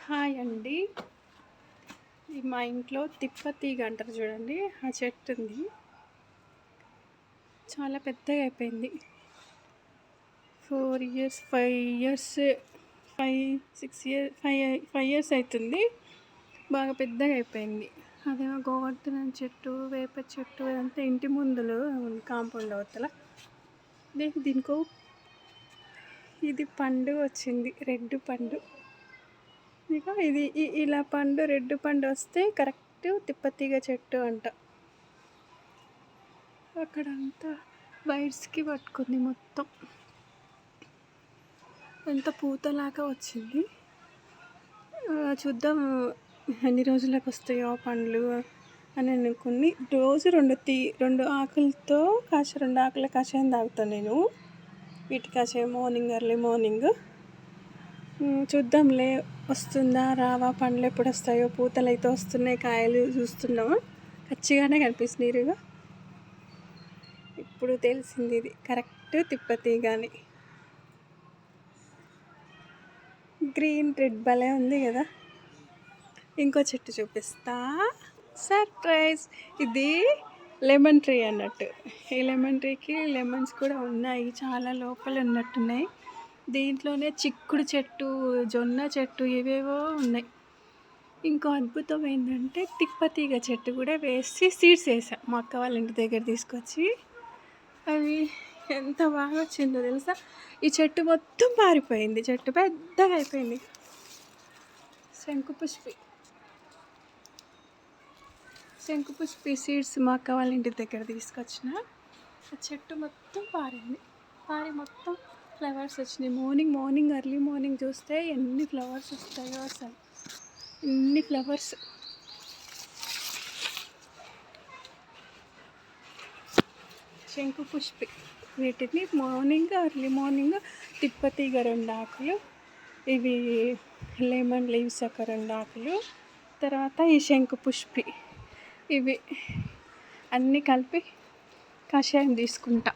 Hi అండి. మా ఇంట్లో తిప్పతీగ అంటారు చూడండి, ఆ చెట్టు ఉంది. చాలా పెద్దగా అయిపోయింది. 4 ఇయర్స్ 5 ఇయర్స్ 5 6 ఇయర్స్ అవుతుంది. బాగా పెద్దగా అయిపోయింది. అదేమో గోవర్ధనం చెట్టు, వేప చెట్టు అంతా ఇంటి ముందులో కాంపౌండ్ అవతల. దీనికో ఇది పండు వచ్చింది, రెడ్ పండు. ఇక ఇది ఇలా రెడ్ పండు వస్తే కరెక్ట్ తిప్పతీగ చెట్టు అంట. అక్కడంతా వైర్స్కి పట్టుకుంది మొత్తం. ఎంత పూతలాగా వచ్చింది. చూద్దాం ఎన్ని రోజులకు వస్తాయో పండ్లు అని అనుకుని రోజు రెండు ఆకులతో రెండు ఆకుల కషాయం తాగుతాను నేను. వీటి కషాయం ఎర్లీ మార్నింగ్. చూద్దాంలే వస్తుందా రావా, పండ్లు ఎప్పుడు వస్తాయో. పూతలు అయితే వస్తున్నాయి, కాయలు చూస్తున్నాము ఖచ్చితంగానే కనిపిస్తుంది నీరుగా. ఇప్పుడు తెలిసింది ఇది కరెక్ట్ తిప్పతీగని. గ్రీన్ రెడ్ భలే ఉంది కదా. ఇంకో చెట్టు చూపిస్తా, సర్ప్రైజ్. ఇది లెమన్ ట్రీ అన్నట్టు. ఈ లెమన్ ట్రీకి లెమన్స్ కూడా ఉన్నాయి, చాలా లోపల ఉన్నట్టున్నాయి. దీంట్లోనే చిక్కుడు చెట్టు, జొన్న చెట్టు ఇవేవో ఉన్నాయి. ఇంకో అద్భుతం ఏంటంటే తిప్పతీగ చెట్టు కూడా వేసి సీడ్స్ వేసాం మా అక్క వాళ్ళ ఇంటి దగ్గర తీసుకొచ్చి. అవి ఎంత బాగా వచ్చిందో తెలుసా. ఈ చెట్టు మొత్తం పారిపోయింది, చెట్టు పెద్దగా అయిపోయింది. శంకుపుష్పి సీడ్స్ మా అక్క వాళ్ళ ఇంటి దగ్గర తీసుకొచ్చిన. ఆ చెట్టు మొత్తం పారి మొత్తం ఫ్లవర్స్ వచ్చినాయి. మార్నింగ్ ఎర్లీ మార్నింగ్ చూస్తే ఎన్ని ఫ్లవర్స్ వస్తాయో అసలు. ఎన్ని ఫ్లవర్స్. శంకుపుష్పి. వీటిని ఎర్లీ మార్నింగ్ తిప్పతీగ 2 ఆకులు, ఇవి లెమన్ లీవ్స్ ఒక 2 ఆకులు, తర్వాత ఈ శంకుపుష్పి, ఇవి అన్నీ కలిపి కషాయం తీసుకుంటా.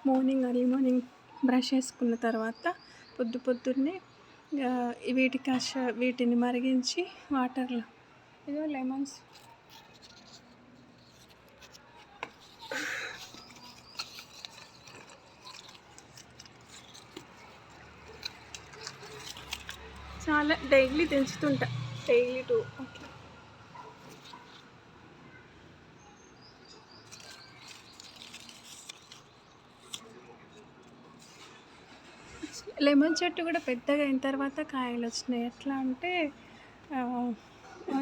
ఎర్లీ మార్నింగ్ బ్రష్ చేసుకున్న తర్వాత పొద్దున్నే వీటిని మరిగించి వాటర్లో, ఇదో లెమన్స్ చాలా డైలీ తెంచుతుంటా, డైలీ 2 అట్లా. లెమన్ చెట్టు కూడా పెద్దగా అయిన తర్వాత కాయలు వచ్చినాయి. ఎట్లా అంటే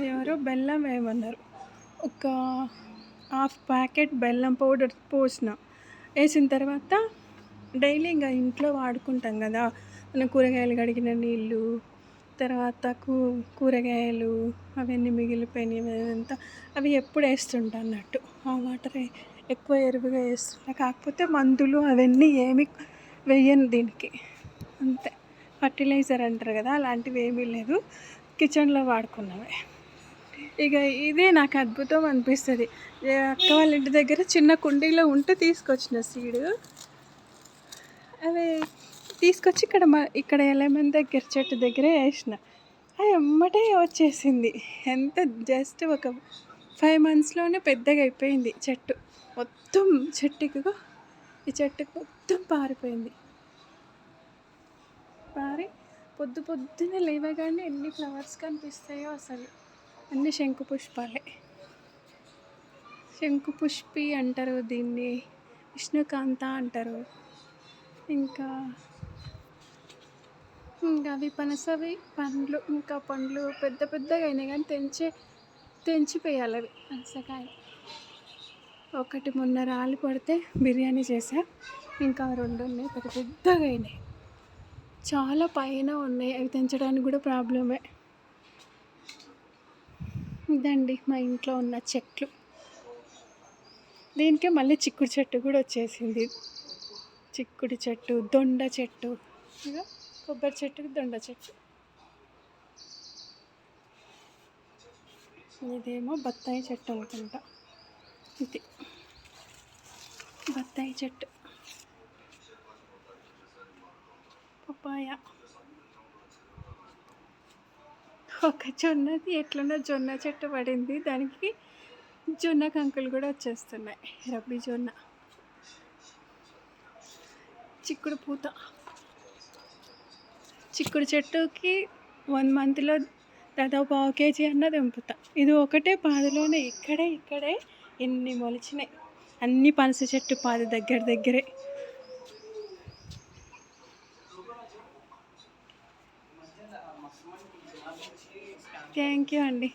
ఎవరో బెల్లం వేయమన్నారు. ఒక 1/2 ప్యాకెట్ బెల్లం పౌడర్ వేసిన తర్వాత డైలీ ఇంకా ఇంట్లో వాడుకుంటాం కదా, మనం కూరగాయలు కడిగిన నీళ్ళు, తర్వాత కూరగాయలు అవన్నీ మిగిలిపోయినవి అంతా అవి ఎప్పుడు వేస్తుంటా అన్నట్టు. ఆ వాటర్ ఎక్కువ ఎరువుగా వేస్తుంటా. కాకపోతే మందులు అవన్నీ ఏమి వేయను దీనికి, అంతే. ఫర్టిలైజర్ అంటారు కదా, అలాంటివి ఏమీ లేదు, కిచెన్లో వాడుకున్నవే. ఇక ఇదే నాకు అద్భుతం అనిపిస్తుంది. అక్క వాళ్ళ ఇంటి దగ్గర చిన్న కుండీలో ఉంటే తీసుకొచ్చిన సీడ్, అవి తీసుకొచ్చి ఇక్కడ లెమన్ చెట్టు దగ్గరే వేసిన. అది ఎమ్మటే వచ్చేసింది. ఎంత జస్ట్ ఒక 5 monthsలోనే పెద్దగా అయిపోయింది చెట్టు మొత్తం. ఈ చెట్టుకు మొత్తం పారిపోయింది. పొద్దున్నే లేవగానే ఎన్ని ఫ్లవర్స్ కనిపిస్తాయో అసలు. అన్ని శంకుపుష్పాలే. శంకుపుష్పి అంటారు దీన్ని, విష్ణుకాంత అంటారు. ఇంకా అవి పనసవి పండ్లు, ఇంకా పండ్లు పెద్దగా అయినాయి కానీ తెంచిపోయాలి అవి పనసకాయ. ఒకటి మొన్న రాలి పడితే బిర్యానీ చేసా, ఇంకా 2 ఉన్నాయి పెద్దగా అయినాయి. చాలా పైన ఉన్నాయి, అవి తెంచడానికి కూడా ప్రాబ్లమే. ఇదండి మా ఇంట్లో ఉన్న చెట్లు. దీనికే మళ్ళీ చిక్కుడు చెట్టు కూడా వచ్చేసింది. చిక్కుడు చెట్టు, దొండ చెట్టు, ఇక కొబ్బరి చెట్టుకి దొండ చెట్టు. ఇదేమో బత్తాయి చెట్టు అనుకుంటా. ఇది బత్తాయి చెట్టు. పపాయ. ఒక జొన్నది ఎట్లనో జొన్న చెట్టు పడింది. దానికి జొన్న కంకులు కూడా వచ్చేస్తున్నాయి. రబ్బీ జొన్న, చిక్కుడు పూత. చిక్కుడు చెట్టుకి 1 మంత్లో దాదాపు పావు కేజీ అన్న తెంపుతా. ఇది ఒకటే పాదులోనే ఇక్కడే ఎన్ని మొలిచినాయి. అన్ని పనస చెట్టు పాదు దగ్గరే. థ్యాంక్ యూ అండి.